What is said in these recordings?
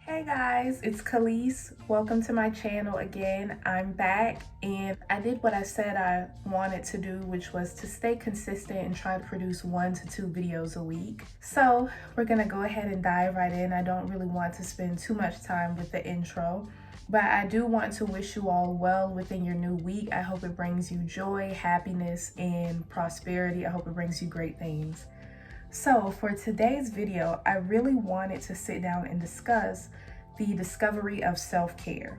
Hey guys, it's Khalees. Welcome to my channel again. I'm back and I did what I said I wanted to do, which was to stay consistent and try to produce 1 to 2 videos a week. So we're gonna go ahead and dive right in. I don't really want to spend too much time with the intro, but I do want to wish you all well within your new week. I hope it brings you joy, happiness, and prosperity. I hope it brings you great things. So for today's video, I really wanted to sit down and discuss the discovery of self-care.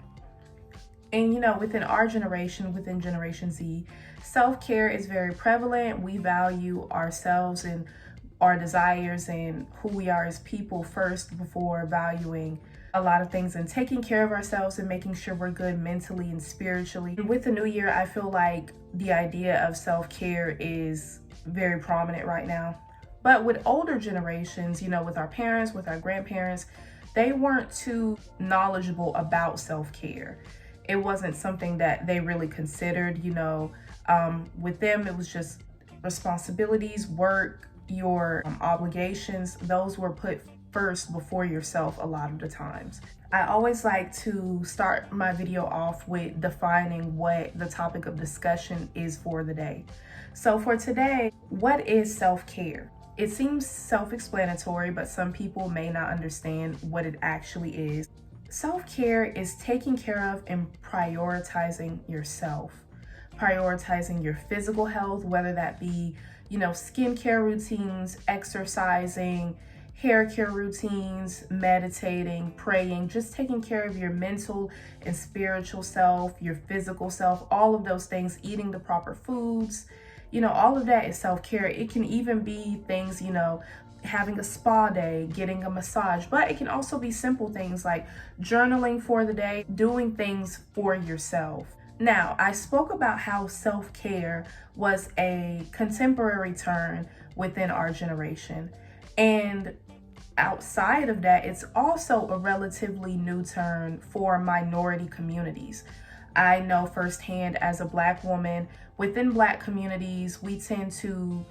And within our generation, within Generation Z, self-care is very prevalent. We value ourselves and our desires and who we are as people first before valuing a lot of things and taking care of ourselves and making sure we're good mentally and spiritually. And with the new year, I feel like the idea of self-care is very prominent right now. But with older generations, with our parents, with our grandparents, they weren't too knowledgeable about self-care. It wasn't something that they really considered, with them, it was just responsibilities, work, your obligations. Those were put first before yourself a lot of the times. I always like to start my video off with defining what the topic of discussion is for the day. So for today, what is self-care? It seems self-explanatory, but some people may not understand what it actually is. Self-care is taking care of and prioritizing yourself, prioritizing your physical health, whether that be, skincare routines, exercising, hair care routines, meditating, praying, just taking care of your mental and spiritual self, your physical self, all of those things, eating the proper foods. All of that is self-care. It can even be things, having a spa day, getting a massage, but it can also be simple things like journaling for the day, doing things for yourself. Now, I spoke about how self-care was a contemporary term within our generation. And outside of that, it's also a relatively new term for minority communities. I know firsthand as a Black woman, within Black communities, we tend to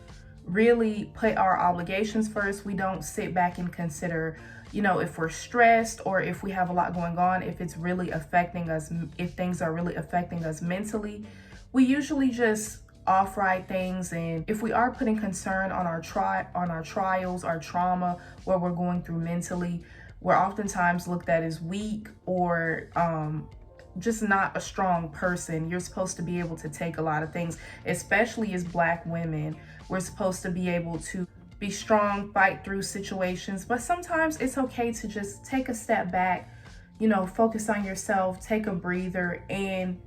really put our obligations first. We don't sit back and consider, if we're stressed or if we have a lot going on, if it's really affecting us, if things are really affecting us mentally. We usually just off-ride things, and if we are putting concern on our trials, our trauma, what we're going through mentally, we're oftentimes looked at as weak or just not a strong person. You're supposed to be able to take a lot of things, especially as Black women. We're supposed to be able to be strong, fight through situations, but sometimes it's okay to just take a step back, focus on yourself, take a breather, and,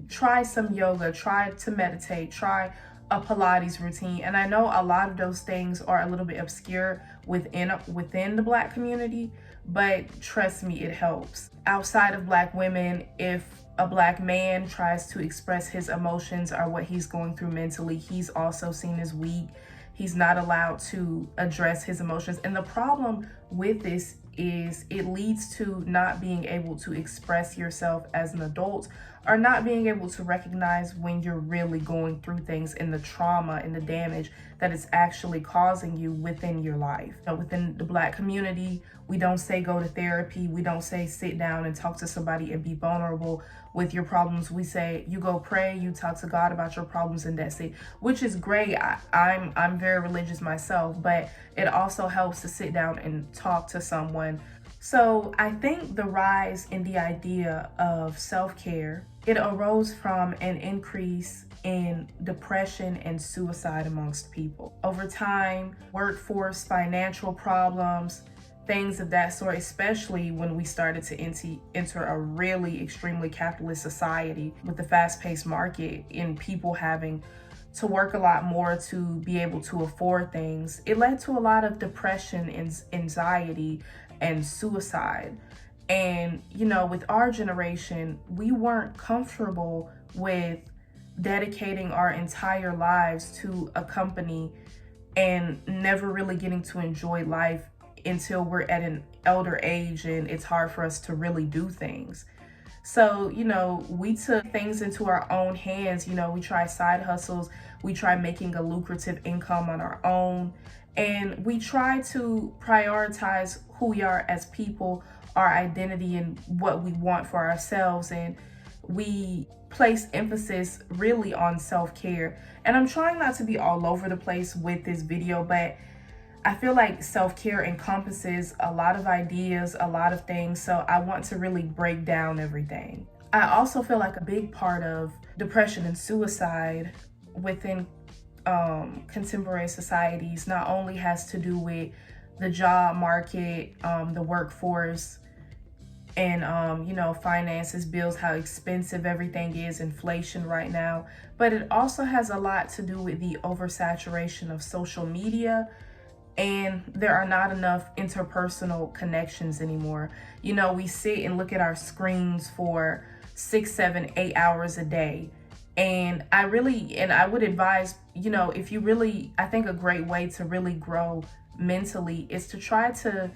try some yoga, try to meditate, try a Pilates routine. And I know a lot of those things are a little bit obscure within the Black community, but trust me, it helps. Outside of Black women, if a Black man tries to express his emotions or what he's going through mentally, he's also seen as weak. He's not allowed to address his emotions. And the problem with this is it leads to not being able to express yourself as an adult, or not being able to recognize when you're really going through things and the trauma and the damage that it's actually causing you within your life. Within the Black community, we don't say go to therapy. We don't say sit down and talk to somebody and be vulnerable with your problems. We say you go pray, you talk to God about your problems, and that's it, which is great. I'm very religious myself, but it also helps to sit down and talk to someone. So I think the rise in the idea of self-care, it arose from an increase in depression and suicide amongst people. Over time, workforce, financial problems, things of that sort, especially when we started to enter a really extremely capitalist society with the fast-paced market and people having to work a lot more to be able to afford things. It led to a lot of depression and anxiety and suicide. And, with our generation, we weren't comfortable with dedicating our entire lives to a company and never really getting to enjoy life until we're at an elder age and it's hard for us to really do things. So, we took things into our own hands. We tried side hustles. We try making a lucrative income on our own. And we try to prioritize who we are as people, our identity, and what we want for ourselves. And we place emphasis really on self-care. And I'm trying not to be all over the place with this video, but I feel like self-care encompasses a lot of ideas, a lot of things. So I want to really break down everything. I also feel like a big part of depression and suicide within contemporary societies not only has to do with the job market, the workforce, and finances, bills, how expensive everything is, inflation right now, but it also has a lot to do with the oversaturation of social media, and there are not enough interpersonal connections anymore. We sit and look at our screens for 6, 7, 8 hours a day. And I would advise, if you really, I think a great way to really grow mentally is to try to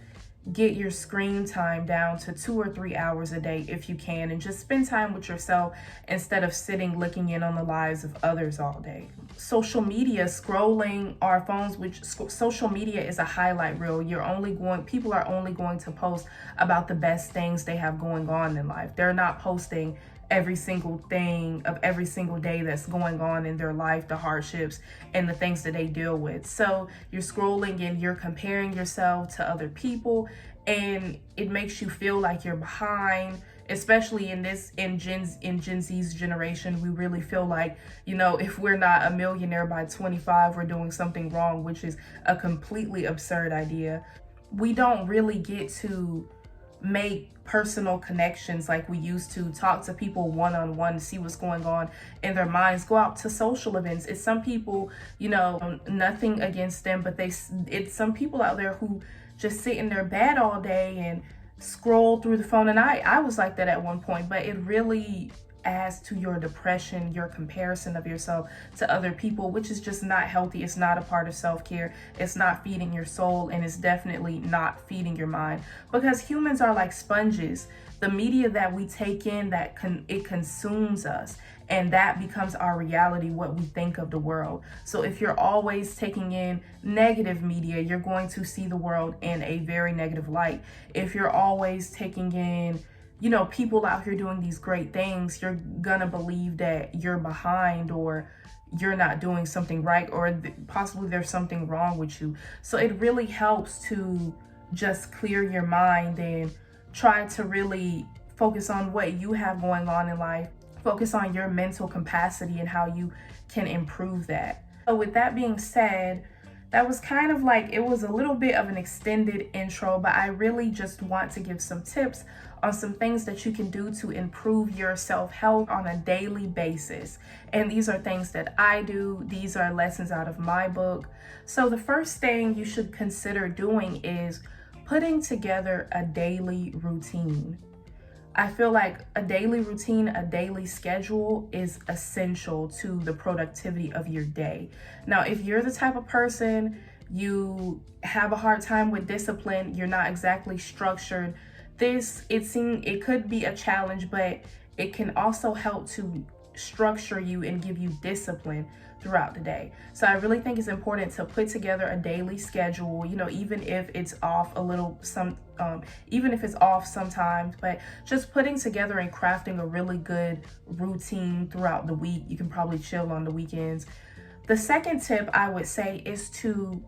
get your screen time down to 2 or 3 hours a day if you can, and just spend time with yourself instead of sitting looking in on the lives of others all day. Social media, scrolling our phones, which social media is a highlight reel. People are only going to post about the best things they have going on in life. They're not posting every single thing of every single day that's going on in their life, the hardships and the things that they deal with. So you're scrolling and you're comparing yourself to other people, and it makes you feel like you're behind, especially in Gen Z's generation. We really feel like, if we're not a millionaire by 25, we're doing something wrong, which is a completely absurd idea. We don't really get to make personal connections like we used to, talk to people one-on-one, see what's going on in their minds, go out to social events. It's some people, nothing against them, but it's some people out there who just sit in their bed all day and scroll through the phone. And I was like that at one point, but it really adds to your depression, your comparison of yourself to other people, which is just not healthy. It's not a part of self-care. It's not feeding your soul, and it's definitely not feeding your mind, because humans are like sponges. The media that we take in, it consumes us, and that becomes our reality, what we think of the world. So if you're always taking in negative media, you're going to see the world in a very negative light. If you're always taking in people out here doing these great things, you're gonna believe that you're behind, or you're not doing something right, or possibly there's something wrong with you. So it really helps to just clear your mind and try to really focus on what you have going on in life. Focus on your mental capacity and how you can improve that. So with that being said, that was kind of like, it was a little bit of an extended intro, but I really just want to give some tips on some things that you can do to improve your self-health on a daily basis. And these are things that I do. These are lessons out of my book. So the first thing you should consider doing is putting together a daily routine. I feel like a daily routine, a daily schedule is essential to the productivity of your day. Now, if you're the type of person, you have a hard time with discipline, you're not exactly structured, it could be a challenge, but it can also help to structure you and give you discipline throughout the day. So I really think it's important to put together a daily schedule, even if it's off even if it's off sometimes, but just putting together and crafting a really good routine throughout the week. You can probably chill on the weekends. The second tip I would say is to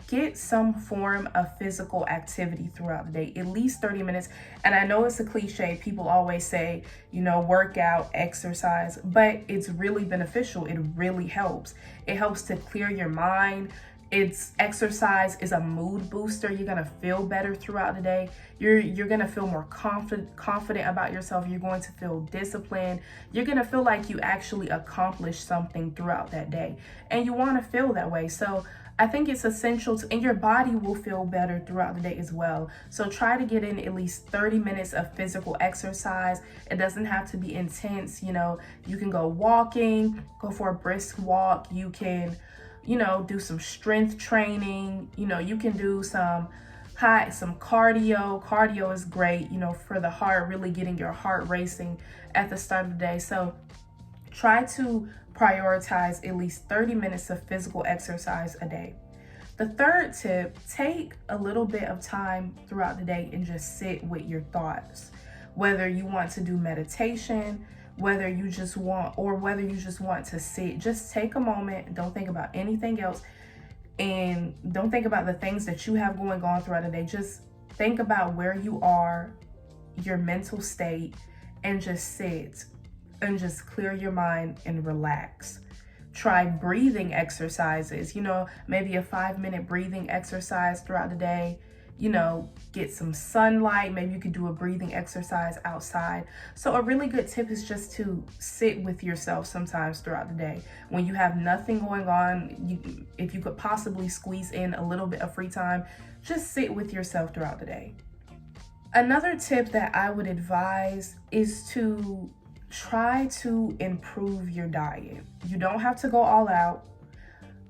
get some form of physical activity throughout the day, at least 30 minutes. And I know it's a cliche. People always say, work out, exercise, but it's really beneficial. It really helps. It helps to clear your mind. Exercise is a mood booster. You're gonna feel better throughout the day. You're gonna feel more confident about yourself. You're going to feel disciplined. You're gonna feel like you actually accomplished something throughout that day, and you want to feel that way. So I think it's essential and your body will feel better throughout the day as well. So try to get in at least 30 minutes of physical exercise. It doesn't have to be intense. You can go walking, go for a brisk walk. You can, do some strength training. You can do some cardio. Cardio is great, for the heart, really getting your heart racing at the start of the day. So try to prioritize at least 30 minutes of physical exercise a day. The third tip, take a little bit of time throughout the day and just sit with your thoughts. Whether you want to do meditation, whether you just want to sit, just take a moment, don't think about anything else, and don't think about the things that you have going on throughout the day. Just think about where you are, your mental state, and just sit and just clear your mind and relax. Try breathing exercises, maybe a 5-minute breathing exercise throughout the day. Get some sunlight. Maybe you could do a breathing exercise outside. So a really good tip is just to sit with yourself sometimes throughout the day. When you have nothing going on, if you could possibly squeeze in a little bit of free time, just sit with yourself throughout the day. Another tip that I would advise is to try to improve your diet. You don't have to go all out.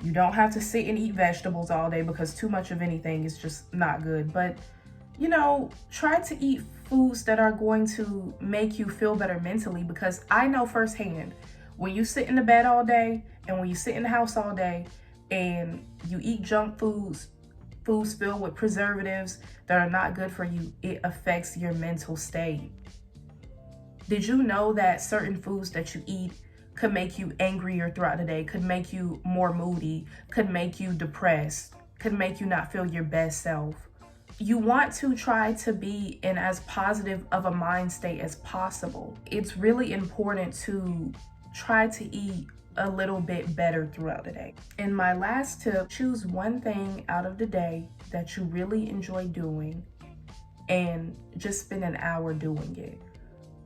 You don't have to sit and eat vegetables all day, because too much of anything is just not good. But, try to eat foods that are going to make you feel better mentally, because I know firsthand, when you sit in the bed all day and when you sit in the house all day and you eat junk foods filled with preservatives that are not good for you, it affects your mental state. Did you know that certain foods that you eat could make you angrier throughout the day, could make you more moody, could make you depressed, could make you not feel your best self? You want to try to be in as positive of a mind state as possible. It's really important to try to eat a little bit better throughout the day. And my last tip, choose one thing out of the day that you really enjoy doing and just spend an hour doing it.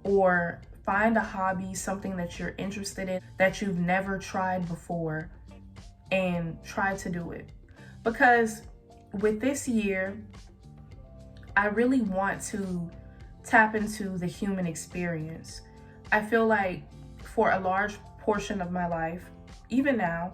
Or find a hobby, something that you're interested in that you've never tried before, and try to do it. Because with this year, I really want to tap into the human experience. I feel like for a large portion of my life, even now,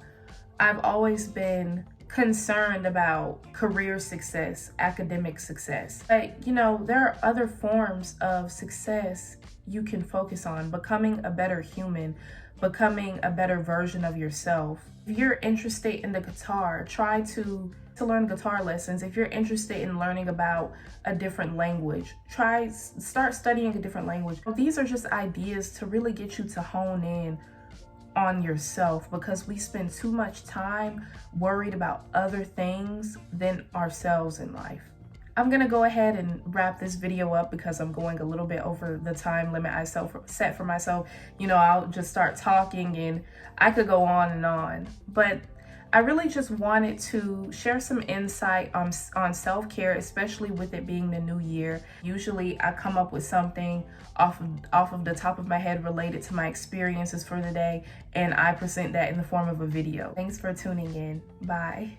I've always been concerned about career success, academic success. But, there are other forms of success you can focus on: becoming a better human, becoming a better version of yourself. If you're interested in the guitar, try to learn guitar lessons. If you're interested in learning about a different language, start studying a different language. These are just ideas to really get you to hone in on yourself, because we spend too much time worried about other things than ourselves in life. I'm gonna go ahead and wrap this video up because I'm going a little bit over the time limit I set for myself. I'll just start talking and I could go on and on. But I really just wanted to share some insight on self-care, especially with it being the new year. Usually I come up with something off of the top of my head related to my experiences for the day, and I present that in the form of a video. Thanks for tuning in. Bye.